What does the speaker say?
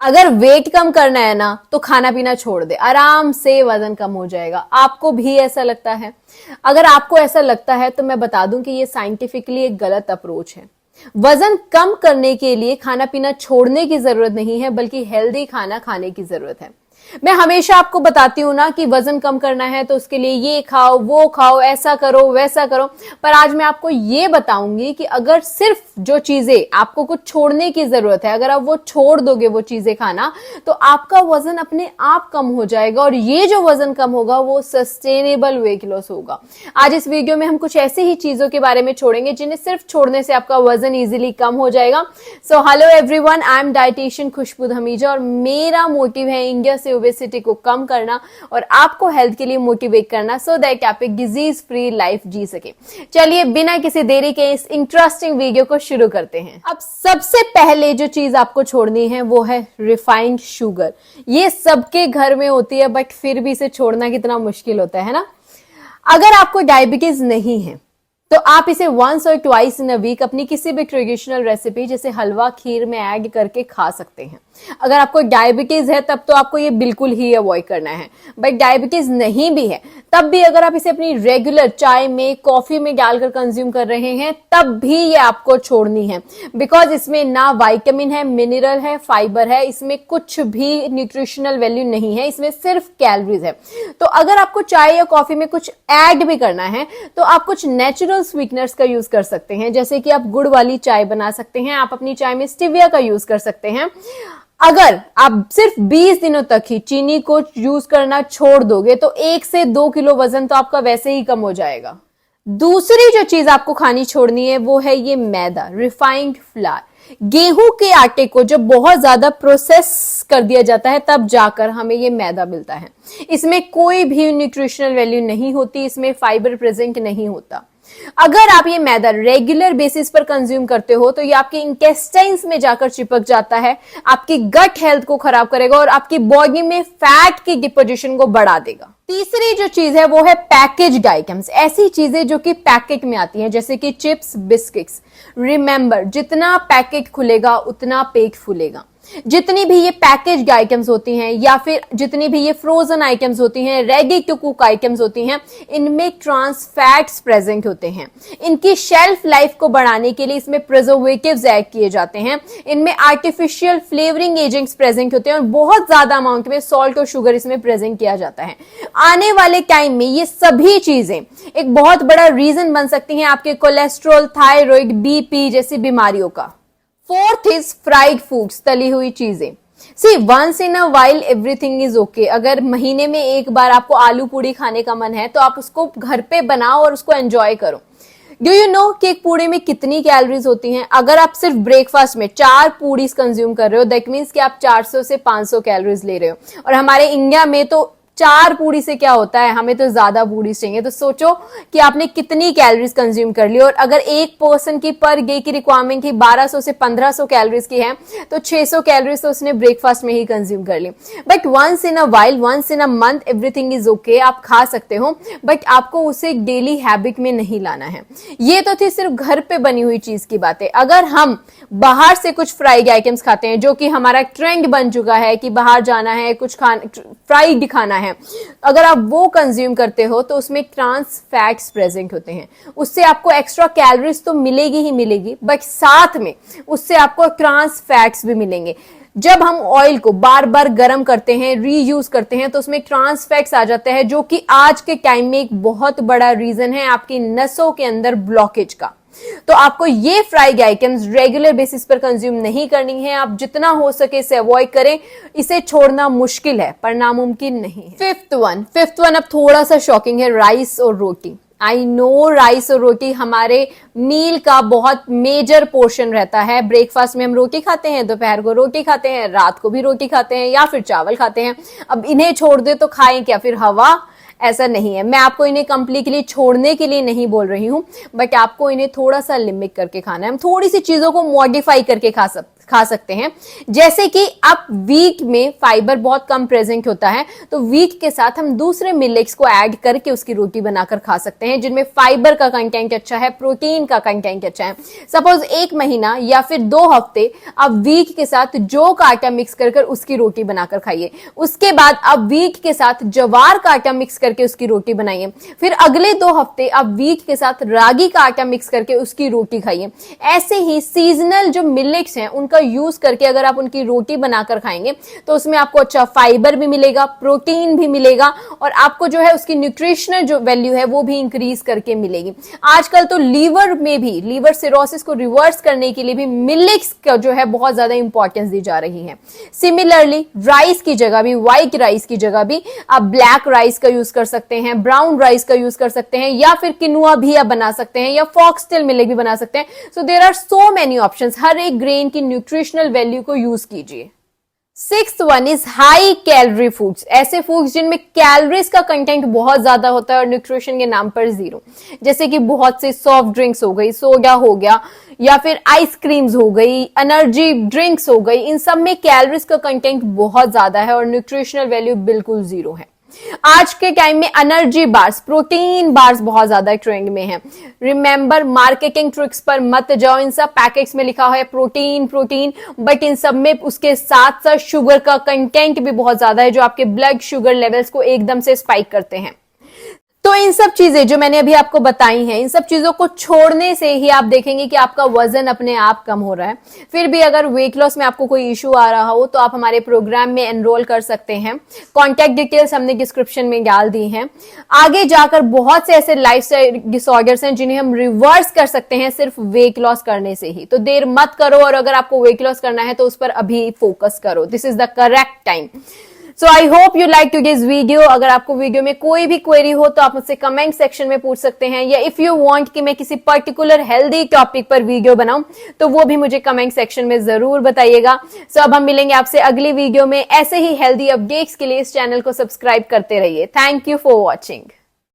अगर वेट कम करना है ना तो खाना पीना छोड़ दे, आराम से वजन कम हो जाएगा। आपको भी ऐसा लगता है? अगर आपको ऐसा लगता है तो मैं बता दूं कि ये साइंटिफिकली एक गलत अप्रोच है। वजन कम करने के लिए खाना पीना छोड़ने की जरूरत नहीं है, बल्कि हेल्दी खाना खाने की जरूरत है। मैं हमेशा आपको बताती हूं ना कि वजन कम करना है तो उसके लिए ये खाओ, वो खाओ, ऐसा करो, वैसा करो। पर आज मैं आपको ये बताऊंगी कि अगर सिर्फ जो चीजें आपको कुछ छोड़ने की जरूरत है, अगर आप वो छोड़ दोगे वो चीजें खाना, तो आपका वजन अपने आप कम हो जाएगा। और ये जो वजन कम होगा वो सस्टेनेबल वेट लॉस होगा। आज इस वीडियो में हम कुछ ऐसी ही चीजों के बारे में छोड़ेंगे जिन्हें सिर्फ छोड़ने से आपका वजन इजीली कम हो जाएगा। So hello everyone, I am dietitian Khushboo Dhamija और मेरा मोटिव है इंडिया से ओबेसिटी को कम करना और आपको हेल्थ के लिए मोटिवेट करना, सो दैट आप एक डिजीज फ्री लाइफ जी सके। चलिए बिना किसी देरी के इस इंटरेस्टिंग वीडियो को शुरू करते हैं। अब सबसे पहले जो चीज आपको छोड़नी है वो है रिफाइंड शुगर। ये सबके घर में होती है, बट फिर भी इसे छोड़ना कितना मुश्किल होता है ना। अगर आपको डायबिटीज नहीं है तो आप इसे वंस और ट्वाइस इन अ वीक अपनी किसी भी ट्रेडिशनल रेसिपी जैसे हलवा खीर में ऐड करके खा सकते हैं। अगर आपको डायबिटीज है तब तो आपको ये बिल्कुल ही अवॉइड करना है, बट डायबिटीज नहीं भी है तब भी अगर आप इसे अपनी रेगुलर चाय में, कॉफी में डालकर कंज्यूम कर रहे हैं तब भी ये आपको छोड़नी है। बिकॉज इसमें ना विटामिन है, मिनरल है, फाइबर है, इसमें कुछ भी न्यूट्रिशनल वैल्यू नहीं है, इसमें सिर्फ कैलोरीज है। तो अगर आपको चाय या कॉफी में कुछ ऐड भी करना है तो आप कुछ नेचुरल स्वीटनर्स का यूज कर सकते हैं, जैसे कि आप गुड़ वाली चाय बना सकते हैं, आप अपनी चाय में स्टीविया का यूज कर सकते हैं। अगर आप सिर्फ 20 दिनों तक ही चीनी को यूज करना छोड़ दोगे तो 1 से 2 किलो वजन तो आपका वैसे ही कम हो जाएगा। दूसरी जो चीज आपको खानी छोड़नी है वो है ये मैदा, रिफाइंड फ्लावर। गेहूं के आटे को जब बहुत ज्यादा प्रोसेस कर दिया जाता है तब जाकर हमें ये मैदा मिलता है। इसमें कोई भी न्यूट्रिशनल वैल्यू नहीं होती, इसमें फाइबर प्रेजेंट नहीं होता। अगर आप ये मैदा रेगुलर बेसिस पर कंज्यूम करते हो तो ये आपके इंटेस्टाइन्स में जाकर चिपक जाता है, आपकी गट हेल्थ को खराब करेगा और आपकी बॉडी में फैट की डिपोजिशन को बढ़ा देगा। तीसरी जो चीज है वो है पैकेज्ड आइटम्स, ऐसी चीजें जो कि पैकेट में आती हैं, जैसे कि चिप्स, बिस्किट्स। रिमेंबर, जितना पैकेट खुलेगा उतना पेट फूलेगा। जितनी भी ये पैकेज्ड आइटम्स होती हैं या फिर जितनी भी ये फ्रोजन आइटम्स होती हैं, रेडी टू कुक आइटम्स होती हैं, इनमें ट्रांस फैट्स प्रेजेंट होते हैं। इनकी शेल्फ लाइफ को बढ़ाने के लिए इसमें प्रिजर्वेटिव्स ऐड किए जाते हैं, इनमें आर्टिफिशियल फ्लेवरिंग एजेंट्स प्रेजेंट होते हैं और बहुत ज्यादा अमाउंट में सॉल्ट और शुगर इसमें प्रेजेंट किया जाता है। आने वाले टाइम में ये सभी चीजें एक बहुत बड़ा रीजन बन सकती हैं आपके कोलेस्ट्रॉल, थायराइड, बीपी जैसी बीमारियों का। फोर्थ इज फ्राइड फूड्स, तली हुई चीजें। See once in a while everything is okay. अगर महीने में एक बार आपको आलू पूड़ी खाने का मन है तो आप उसको घर पे बनाओ और उसको एंजॉय करो। डू यू नो कि एक पूड़ी में कितनी कैलोरीज होती हैं? अगर आप सिर्फ ब्रेकफास्ट में 4 पूड़ीज कंज्यूम कर रहे हो दैट मीन्स कि आप 400 से 500 कैलोरीज ले रहे हो। और हमारे इंडिया में तो 4 पूड़ी से क्या होता है, हमें तो ज्यादा पूड़ी चाहिए। तो सोचो कि आपने कितनी कैलोरीज कंज्यूम कर ली। और अगर एक पर्सन की पर डे की रिक्वायरमेंट की 1200 से 1500 कैलोरीज की है तो 600 कैलोरीज तो उसने ब्रेकफास्ट में ही कंज्यूम कर ली। But once in a while, once in a month everything is okay, आप खा सकते हो, बट आपको उसे डेली हैबिट में नहीं लाना है। ये तो थी सिर्फ घर पे बनी हुई चीज की बातें। अगर हम बाहर से कुछ फ्राइड आइटम्स खाते हैं, जो कि हमारा ट्रेंड बन चुका है कि बाहर जाना है, कुछ फ्राइड खाना है, अगर आप वो कंज्यूम करते हो तो उसमें ट्रांस फैट्स प्रेजेंट होते हैं। उससे आपको एक्स्ट्रा कैलोरीज तो मिलेगी ही मिलेगी, बट साथ में उससे आपको ट्रांस फैट्स भी मिलेंगे। जब हम ऑयल को बार बार गर्म करते हैं, रीयूज करते हैं, तो उसमें ट्रांस फैट्स आ जाते हैं, जो कि आज के टाइम में एक बहुत बड़ा रीजन है आपकी नसों के अंदर ब्लॉकेज का। तो आपको ये फ्राइड आइटम्स रेगुलर बेसिस पर कंज्यूम नहीं करनी है। आप जितना हो सके इसे अवॉइड करें। इसे छोड़ना मुश्किल है पर नामुमकिन नहीं है। फिफ्थ वन अब थोड़ा सा शॉकिंग है, राइस और रोटी। आई नो राइस और रोटी हमारे मील का बहुत मेजर पोर्शन रहता है। ब्रेकफास्ट में हम रोटी खाते हैं, दोपहर को रोटी खाते हैं, रात को भी रोटी खाते हैं या फिर चावल खाते हैं। अब इन्हें छोड़ दे तो खाएं क्या फिर हवा? ऐसा नहीं है। मैं आपको इन्हें कंप्लीटली छोड़ने के लिए नहीं बोल रही हूं, बट आपको इन्हें थोड़ा सा लिमिट करके खाना है। हम थोड़ी सी चीजों को मॉडिफाई करके खा सकते हैं। जैसे कि आप वीट में फाइबर बहुत कम प्रेजेंट होता है, तो वीट के साथ हम दूसरे मिलेट्स को ऐड करके उसकी रोटी बनाकर खा सकते हैं, जिनमें फाइबर का कंटेंट अच्छा है, प्रोटीन का कंटेंट अच्छा है। सपोज 1 महीना या फिर 2 हफ्ते आप वीट के साथ जौ का आटा मिक्स कर उसकी रोटी बनाकर खाइए। उसके बाद आप वीट के साथ जवार का आटा मिक्स करके उसकी रोटी बनाइए। फिर अगले 2 हफ्ते आप वीट के साथ रागी का आटा मिक्स करके उसकी रोटी खाइए। ऐसे ही सीजनल जो मिलेट्स हैं उनका यूज करके अगर आप उनकी रोटी बनाकर खाएंगे तो उसमें आपको अच्छा फाइबर भी मिलेगा, प्रोटीन भी मिलेगा और आपको जो है उसकी न्यूट्रिशनल जो वैल्यू है वो भी इंक्रीज करके मिलेगी। आजकल तो लीवर में भी, लीवर सिरोसिस को रिवर्स करने के लिए भी मिलेट्स का जो है बहुत ज्यादा इंपॉर्टेंस दी जा रही है। सिमिलरली राइस की जगह भी, व्हाइट राइस की जगह भी आप ब्लैक राइस का यूज कर सकते हैं, ब्राउन राइस का यूज कर सकते हैं, या फिर किनुआ भी आप बना सकते हैं, या फॉक्सटेल मिलेट भी बना सकते हैं। So there are so many options. हर एक ग्रेन की न्यूट्रिशनल वैल्यू को यूज कीजिए। 6th one is high calorie foods. ऐसे फूड्स जिनमें कैलोरीज का कंटेंट बहुत ज्यादा होता है और न्यूट्रिशन के नाम पर 0, जैसे कि बहुत से सॉफ्ट ड्रिंक्स हो गई, सोडा हो गया, या फिर आइसक्रीम्स हो गई, एनर्जी ड्रिंक्स हो गई। इन सब में कैलोरीज का कंटेंट बहुत ज्यादा है और न्यूट्रिशनल वैल्यू बिल्कुल 0 है। आज के टाइम में एनर्जी बार्स, प्रोटीन बार्स बहुत ज्यादा ट्रेंड में हैं। रिमेंबर, मार्केटिंग ट्रिक्स पर मत जाओ। इन सब पैकेट्स में लिखा है प्रोटीन प्रोटीन, बट इन सब में उसके साथ साथ शुगर का कंटेंट भी बहुत ज्यादा है, जो आपके ब्लड शुगर लेवल्स को एकदम से स्पाइक करते हैं। तो इन सब चीजें जो मैंने अभी आपको बताई हैं, इन सब चीजों को छोड़ने से ही आप देखेंगे कि आपका वजन अपने आप कम हो रहा है। फिर भी अगर वेट लॉस में आपको कोई इश्यू आ रहा हो तो आप हमारे प्रोग्राम में एनरोल कर सकते हैं। कॉन्टैक्ट डिटेल्स हमने डिस्क्रिप्शन में डाल दी हैं। आगे जाकर बहुत से ऐसे लाइफस्टाइल डिसऑर्डर्स हैं जिन्हें हम रिवर्स कर सकते हैं सिर्फ वेट लॉस करने से ही। तो देर मत करो, और अगर आपको वेट लॉस करना है तो उस पर अभी फोकस करो। This is the correct time. So I hope you like today's video. अगर आपको वीडियो में कोई भी क्वेरी हो तो आप मुझसे कमेंट सेक्शन में पूछ सकते हैं, या इफ यू वांट कि मैं किसी पर्टिकुलर हेल्दी टॉपिक पर वीडियो बनाऊं तो वो भी मुझे कमेंट सेक्शन में जरूर बताइएगा। सो अब हम मिलेंगे आपसे अगली वीडियो में। ऐसे ही हेल्दी अपडेट्स के लिए इस चैनल को सब्सक्राइब करते रहिए। Thank you for watching.